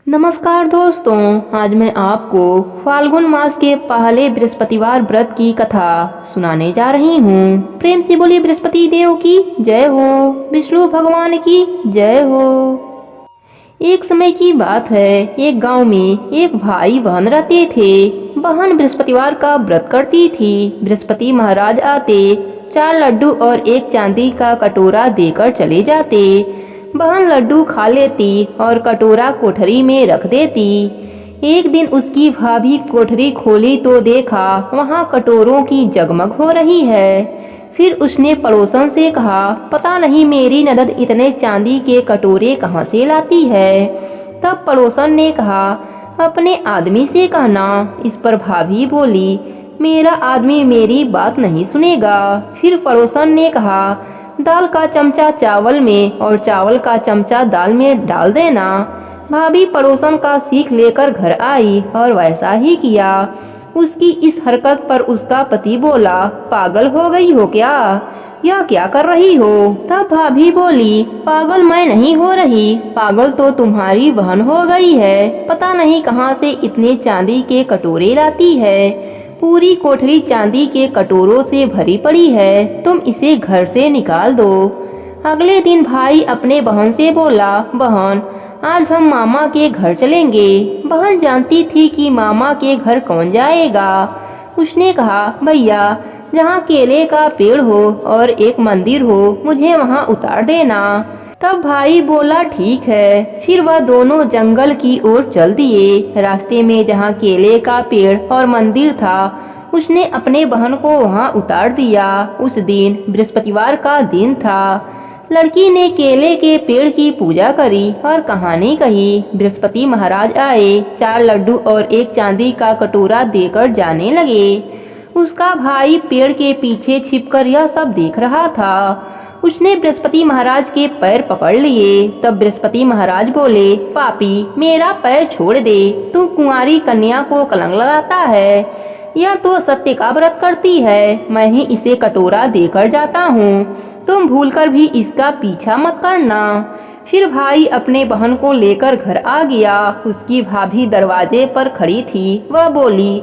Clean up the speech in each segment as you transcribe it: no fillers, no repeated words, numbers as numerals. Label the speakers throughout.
Speaker 1: नमस्कार दोस्तों, आज मैं आपको फाल्गुन मास के पहले बृहस्पतिवार व्रत की कथा सुनाने जा रही हूँ। प्रेम से बोलिए बृहस्पति देव की जय हो, विष्णु भगवान की जय हो। एक समय की बात है, एक गांव में एक भाई बहन रहते थे। बहन बृहस्पतिवार का व्रत करती थी। बृहस्पति महाराज आते, 4 लड्डू और एक चांदी का कटोरा देकर चले जाते। बहन लड्डू खा लेती और कटोरा कोठरी में रख देती। एक दिन उसकी भाभी कोठरी खोली तो देखा वहाँ कटोरों की जगमग हो रही है। फिर उसने पड़ोसन से कहा, पता नहीं मेरी ननद इतने चांदी के कटोरे कहाँ से लाती है। तब पड़ोसन ने कहा, अपने आदमी से कहना। इस पर भाभी बोली, मेरा आदमी मेरी बात नहीं सुनेगा। फिर पड़ोसन ने कहा, दाल का चमचा चावल में और चावल का चमचा दाल में डाल देना। भाभी पड़ोसन का सीख लेकर घर आई और वैसा ही किया। उसकी इस हरकत पर उसका पति बोला, पागल हो गई हो क्या, यह क्या कर रही हो। तब भाभी बोली, पागल मैं नहीं हो रही, पागल तो तुम्हारी बहन हो गई है। पता नहीं कहाँ से इतने चांदी के कटोरे लाती है। पूरी कोठरी चांदी के कटोरों से भरी पड़ी है, तुम इसे घर से निकाल दो। अगले दिन भाई अपने बहन से बोला, बहन आज हम मामा के घर चलेंगे। बहन जानती थी कि मामा के घर कौन जाएगा। उसने कहा, भैया जहाँ केले का पेड़ हो और एक मंदिर हो, मुझे वहाँ उतार देना। तब भाई बोला, ठीक है। फिर वह दोनों जंगल की ओर चल दिए। रास्ते में जहाँ केले का पेड़ और मंदिर था, उसने अपने बहन को वहाँ उतार दिया। उस दिन बृहस्पतिवार का दिन था। लड़की ने केले के पेड़ की पूजा करी और कहानी कही। बृहस्पति महाराज आए, 4 लड्डू और एक चांदी का कटोरा देकर जाने लगे। उसका भाई पेड़ के पीछे छिपकर यह सब देख रहा था। उसने बृहस्पति महाराज के पैर पकड़ लिए। तब बृहस्पति महाराज बोले, पापी मेरा पैर छोड़ दे, तू कुंवारी कन्या को कलंक लगाता है। यह तो सत्य का व्रत करती है, मैं ही इसे कटोरा देकर जाता हूँ, तुम भूलकर भी इसका पीछा मत करना। फिर भाई अपने बहन को लेकर घर आ गया। उसकी भाभी दरवाजे पर खड़ी थी। वह बोली,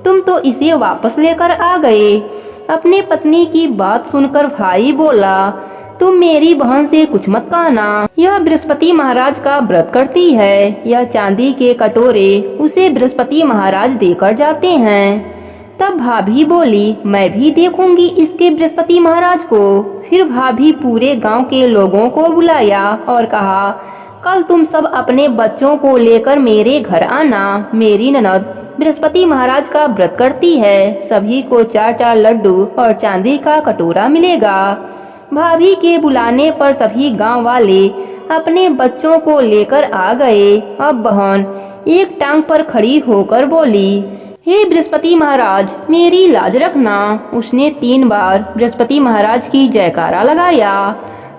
Speaker 1: तुम तो इसे वापस लेकर आ गए। अपने पत्नी की बात सुनकर भाई बोला, तुम मेरी बहन से कुछ मत कहना, यह बृहस्पति महाराज का व्रत करती है। यह चांदी के कटोरे उसे बृहस्पति महाराज देकर जाते हैं। तब भाभी बोली, मैं भी देखूंगी इसके बृहस्पति महाराज को। फिर भाभी पूरे गांव के लोगों को बुलाया और कहा, कल तुम सब अपने बच्चों को लेकर मेरे घर आना। मेरी ननद बृहस्पति महाराज का व्रत करती है। सभी को 4-4 लड्डू और चांदी का कटोरा मिलेगा। भाभी के बुलाने पर सभी गांव वाले अपने बच्चों को लेकर आ गए। अब बहन एक टांग पर खड़ी होकर बोली, हे बृहस्पति महाराज मेरी लाज रखना। उसने 3 बार बृहस्पति महाराज की जयकारा लगाया।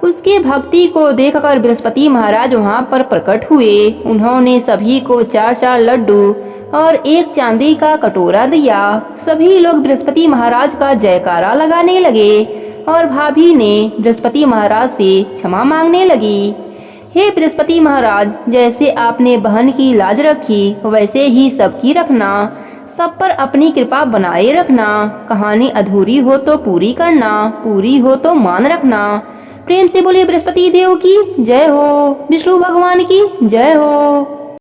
Speaker 1: उसके भक्ति को देखकर बृहस्पति महाराज वहां पर प्रकट हुए। उन्होंने सभी को 4-4 लड्डू और एक चांदी का कटोरा दिया। सभी लोग बृहस्पति महाराज का जयकारा लगाने लगे और भाभी ने बृहस्पति महाराज से क्षमा मांगने लगी। हे बृहस्पति महाराज, जैसे आपने बहन की लाज रखी वैसे ही सबकी रखना। सब पर अपनी कृपा बनाए रखना। कहानी अधूरी हो तो पूरी करना, पूरी हो तो मान रखना। प्रेम से बोलिए बृहस्पति देव की जय हो, विष्णु भगवान की जय हो।